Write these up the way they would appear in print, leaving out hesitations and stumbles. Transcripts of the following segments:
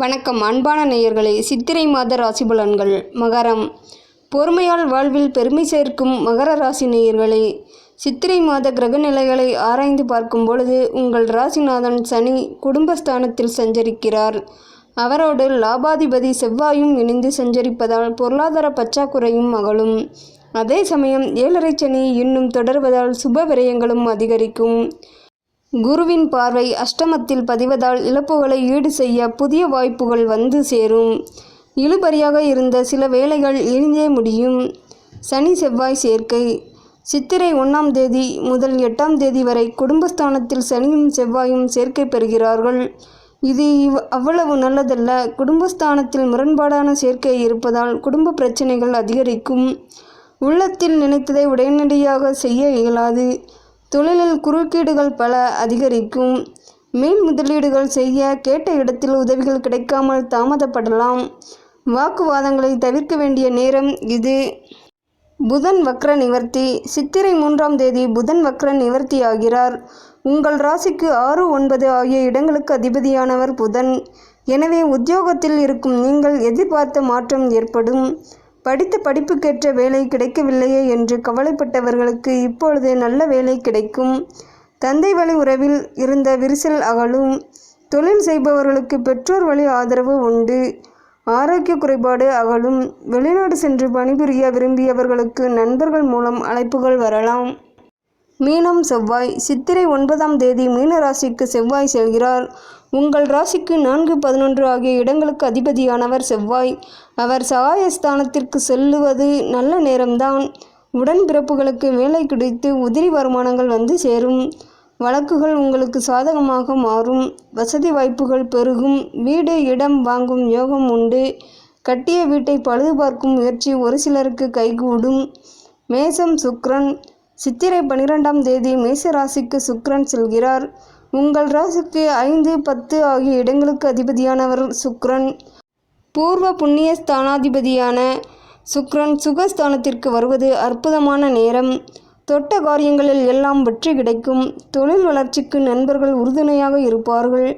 வணக்கம் அன்பான நேயர்களே, சித்திரை மாத ராசி பலன்கள். மகரம். பொறுமையால் வாழ்வில் பெருமை சேர்க்கும் மகர ராசி நேயர்களே, சித்திரை மாத கிரக நிலைகளை ஆராய்ந்து பார்க்கும் பொழுது உங்கள் ராசிநாதன் சனி குடும்பஸ்தானத்தில் சஞ்சரிக்கிறார். அவரோடு லாபாதிபதி செவ்வாயும் இணைந்து சஞ்சரிப்பதால் பொருளாதார பற்றாக்குறையும் அகலும். அதே சமயம் 7.5 சனி இன்னும் தொடர்வதால் சுப விரயங்களும் அதிகரிக்கும். குருவின் பார்வை அஷ்டமத்தில் பதிவதால் இழப்புகளை ஈடு செய்ய புதிய வாய்ப்புகள் வந்து சேரும். இழுபறியாக இருந்த சில வேலைகள் இனிதே முடியும். சனி செவ்வாய் சேர்க்கை. சித்திரை 1ஆம் தேதி முதல் 8ஆம் தேதி வரை குடும்பஸ்தானத்தில் சனியும் செவ்வாயும் சேர்க்கை பெறுகிறார்கள். இது அவ்வளவு நல்லதல்ல. குடும்பஸ்தானத்தில் முரண்பாடான சேர்க்கை இருப்பதால் குடும்ப பிரச்சனைகள் அதிகரிக்கும். உள்ளத்தில் நினைத்ததை உடனடியாக செய்ய இயலாது. தொழிலில் குறுக்கீடுகள் பல அதிகரிக்கும். மேல் முதலீடுகள் செய்ய கேட்ட இடத்தில் உதவிகள் கிடைக்காமல் தாமதப்படலாம். வாக்குவாதங்களை தவிர்க்க வேண்டிய நேரம் இது. புதன் வக்ர நிவர்த்தி. சித்திரை 3ஆம் தேதி புதன் வக்ர நிவர்த்தி ஆகிறார். உங்கள் ராசிக்கு 6, 9 ஆகிய இடங்களுக்கு அதிபதியானவர் புதன். எனவே உத்தியோகத்தில் இருக்கும் நீங்கள் எதிர்பார்த்த மாற்றம் ஏற்படும். படித்த படிப்புக்கேற்ற வேலை கிடைக்கவில்லையே என்று கவலைப்பட்டவர்களுக்கு இப்பொழுது நல்ல வேலை கிடைக்கும். தந்தை வழி உறவில் இருந்த விரிசல் அகலும். தொழில் செய்பவர்களுக்கு பெற்றோர் வழி ஆதரவு உண்டு. ஆரோக்கிய குறைபாடு அகலும். வெளிநாடு சென்று பணிபுரிய விரும்பியவர்களுக்கு நண்பர்கள் மூலம் அழைப்புகள் வரலாம். மீனம் செவ்வாய். சித்திரை 9ஆம் தேதி மீன ராசிக்கு செவ்வாய் செல்கிறார். உங்கள் ராசிக்கு 4, 11 ஆகிய இடங்களுக்கு அதிபதியானவர் செவ்வாய். அவர் சகாயஸ்தானத்திற்கு செல்லுவது நல்ல நேரம்தான். உடன்பிறப்புகளுக்கு வேலை கிடைத்து உதிரி வருமானங்கள் வந்து சேரும். வழக்குகள் உங்களுக்கு சாதகமாக மாறும். வசதி வாய்ப்புகள் பெருகும். வீடு இடம் வாங்கும் யோகம் உண்டு. கட்டிய வீட்டை பழுது பார்க்கும் முயற்சி ஒரு சிலருக்கு கைகூடும். மேசம் சுக்கிரன். சித்திரை 12ஆம் தேதி மேச ராசிக்கு சுக்கிரன் செல்கிறார். உங்கள் ராசிக்கு 5, 10 ஆகிய இடங்களுக்கு அதிபதியானவர் சுக்கிரன். பூர்வ புண்ணிய ஸ்தானாதிபதியான சுக்கிரன் சுகஸ்தானத்திற்கு வருவது அற்புதமான நேரம். தொட்ட காரியங்களில் எல்லாம் வெற்றி கிடைக்கும். தொழில் வளர்ச்சிக்கு நண்பர்கள் உறுதுணையாக இருப்பார்கள்.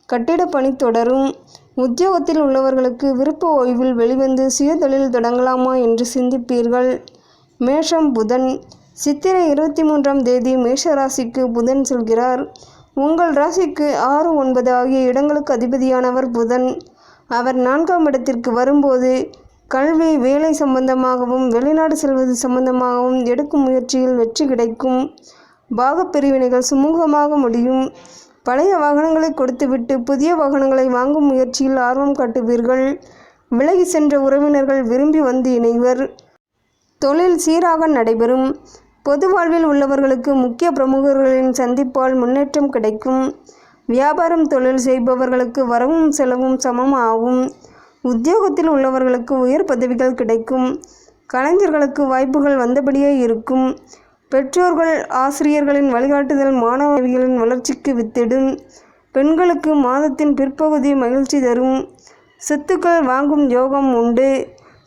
கட்டிட பணி தொடரும். உத்தியோகத்தில் உள்ளவர்களுக்கு விருப்ப ஓய்வில் வெளிவந்து சுய தொழில் தொடங்கலாமா என்று சிந்திப்பீர்கள். மேஷம் புதன். சித்திரை 23ஆம் தேதி மேஷ ராசிக்கு புதன் செல்கிறார். உங்கள் ராசிக்கு 6, 9 ஆகிய இடங்களுக்கு அதிபதியானவர் புதன். அவர் 4ஆம் இடத்திற்கு வரும்போது கல்வி, வேலை சம்பந்தமாகவும் வெளிநாடு செல்வது சம்பந்தமாகவும் எடுக்கும் முயற்சியில் வெற்றி கிடைக்கும். பாகப்பிரிவினைகள் சுமூகமாக முடியும். பழைய வாகனங்களை கொடுத்துவிட்டு புதிய வாகனங்களை வாங்கும் முயற்சியில் ஆர்வம் காட்டுவீர்கள். விலகி சென்ற உறவினர்கள் விரும்பி வந்து இணைவர். தொழில் சீராக நடைபெறும். பொது வாழ்வில் உள்ளவர்களுக்கு முக்கிய பிரமுகர்களின் சந்திப்பால் முன்னேற்றம் கிடைக்கும். வியாபாரம் தொழில் செய்பவர்களுக்கு வரவும் செலவும் சமம் ஆகும். உத்தியோகத்தில் உள்ளவர்களுக்கு உயர் பதவிகள் கிடைக்கும். கலைஞர்களுக்கு வாய்ப்புகள் வந்தபடியே இருக்கும். பெற்றோர்கள் ஆசிரியர்களின் வழிகாட்டுதல் மாணவிகளின் வளர்ச்சிக்கு வித்திடும். பெண்களுக்கு மாதத்தின் பிற்பகுதி மகிழ்ச்சி தரும். சொத்துக்கள் வாங்கும் யோகம் உண்டு.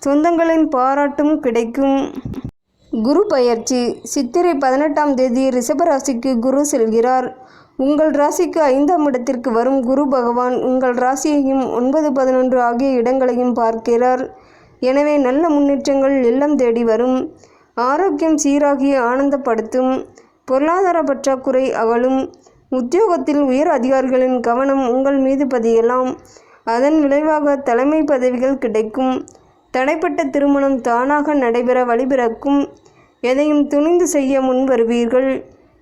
சொந்தங்களின் பாராட்டும் கிடைக்கும். குரு பயிற்சி. சித்திரை 18ஆம் தேதி ரிஷபராசிக்கு குரு செல்கிறார். உங்கள் ராசிக்கு 5ஆம் இடத்திற்கு வரும் குரு பகவான் உங்கள் ராசியையும் 9, 11 ஆகிய இடங்களையும் பார்க்கிறார். எனவே நல்ல முன்னேற்றங்கள் இல்லம் தேடி வரும். ஆரோக்கியம் சீராகி ஆனந்தப்படுத்தும். பொருளாதார பற்றாக்குறை அகலும். உத்தியோகத்தில் உயர் அதிகாரிகளின் கவனம் உங்கள் மீது பதியலாம். அதன் விளைவாக தலைமை பதவிகள் கிடைக்கும். தடைப்பட்ட திருமணம் தானாக நடைபெற வழிபிறக்கும். எதையும் துணிந்து செய்ய முன் வருவீர்கள்.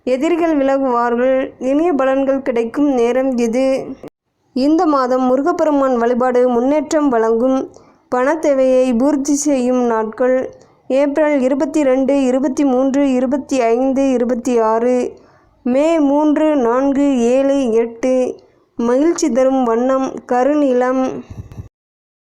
எதிரிகள் விலகுவார்கள். இனிய பலன்கள் கிடைக்கும் நேரம் இது. இந்த மாதம் முருகப்பெருமான் வழிபாடு முன்னேற்றம் வழங்கும். பண தேவையை பூர்த்தி செய்யும் நாட்கள். ஏப்ரல் 22, 23, 25, 26. மே 3, 4, 7, 8. மகிழ்ச்சி தரும் வண்ணம் கருநிலம்.